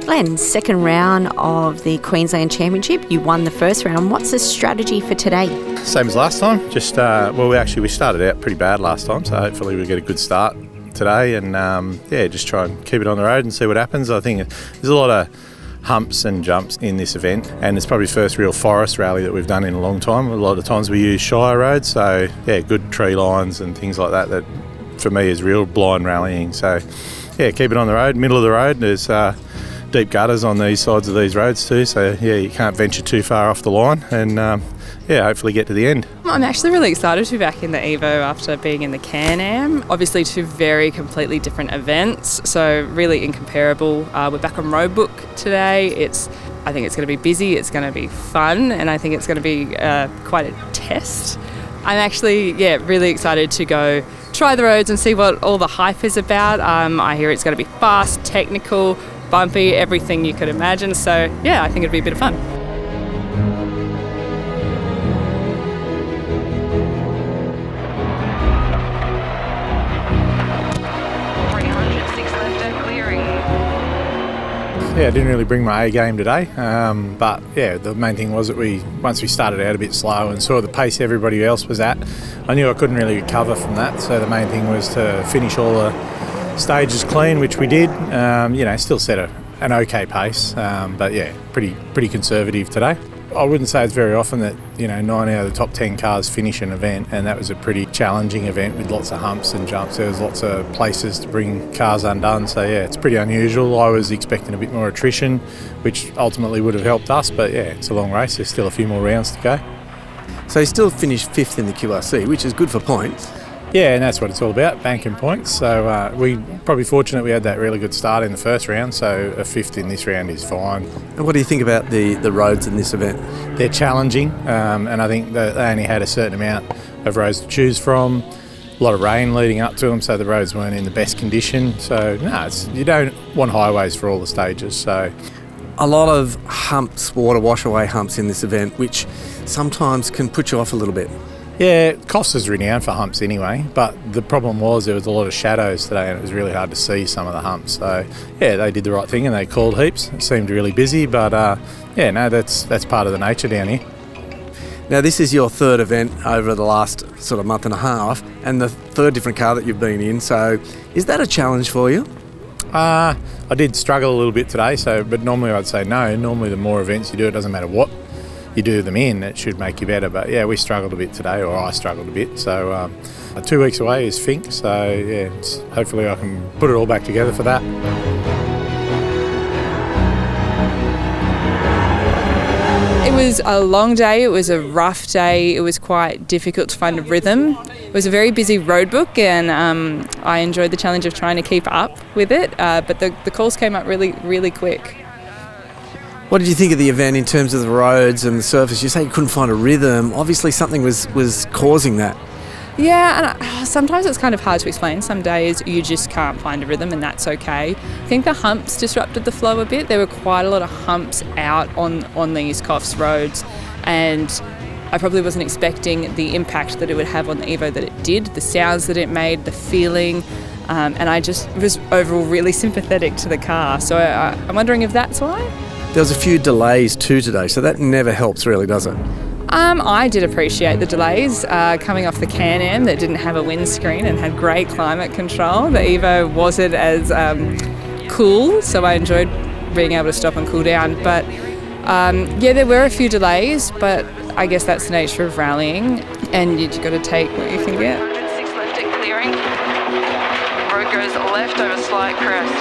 Glenn, second round of the Queensland Championship. You won the first round. What's the strategy for today? Same as last time. Just we started out pretty bad last time, so hopefully we get a good start today, and just try and keep it on the road and see what happens. I think there's a lot of humps and jumps in this event, and it's probably the first real forest rally that we've done in a long time. A lot of times we use shire roads, so good tree lines and things like that for me is real blind rallying. So keep it on the road, middle of the road. There's deep gutters on these sides of these roads too, so you can't venture too far off the line, and hopefully get to the end. I'm actually really excited to be back in the Evo after being in the Can-Am. Obviously two very completely different events, so really incomparable. We're back on Roadbook today. I think it's going to be busy, it's going to be fun, and I think it's going to be quite a test. I'm actually really excited to go try the roads and see what all the hype is about. I hear it's going to be fast, technical, bumpy, everything you could imagine. So I think it'd be a bit of fun. I didn't really bring my A game today, but the main thing was that once we started out a bit slow and saw the pace everybody else was at, I knew I couldn't really recover from that. So the main thing was to finish all the stages clean, which we did. Still set an okay pace, but pretty conservative today. I wouldn't say it's very often that 9 out of the top 10 cars finish an event, and that was a pretty challenging event with lots of humps and jumps. There was lots of places to bring cars undone, so it's pretty unusual. I was expecting a bit more attrition, which ultimately would have helped us, but it's a long race. There's still a few more rounds to go. So you still finished 5th in the QRC, which is good for points. Yeah, and that's what it's all about, banking points. So we probably fortunate we had that really good start in the first round, so a 5th in this round is fine. And what do you think about the roads in this event? They're challenging, and I think that they only had a certain amount of roads to choose from. A lot of rain leading up to them, so the roads weren't in the best condition. So you don't want highways for all the stages. So a lot of humps, water wash-away humps in this event, which sometimes can put you off a little bit. Yeah, Coffs is renowned for humps anyway, but the problem was there was a lot of shadows today and it was really hard to see some of the humps. So, they did the right thing and they called heaps. It seemed really busy, but that's part of the nature down here. Now, this is your third event over the last sort of month and a half, and the third different car that you've been in. So, is that a challenge for you? I did struggle a little bit today, but normally I'd say no. Normally the more events you do, it doesn't matter what you do them in, it should make you better. But we struggled a bit today, or I struggled a bit. So 2 weeks away is Fink, so hopefully I can put it all back together for that. It was a long day, it was a rough day, it was quite difficult to find a rhythm. It was a very busy road book, and I enjoyed the challenge of trying to keep up with it, but the calls came up really, really quick. What did you think of the event in terms of the roads and the surface? You say you couldn't find a rhythm. Obviously something was causing that. Yeah, and sometimes it's kind of hard to explain. Some days you just can't find a rhythm, and that's okay. I think the humps disrupted the flow a bit. There were quite a lot of humps out on these Coffs roads, and I probably wasn't expecting the impact that it would have on the Evo that it did, the sounds that it made, the feeling, and I just was overall really sympathetic to the car. So I'm wondering if that's why. There was a few delays too today, so that never helps really, does it? I did appreciate the delays coming off the Can-Am that didn't have a windscreen and had great climate control. The Evo wasn't as cool, so I enjoyed being able to stop and cool down. But there were a few delays, but I guess that's the nature of rallying, and you've got to take what you can get. 106 left at clearing. Road goes left over slight crest.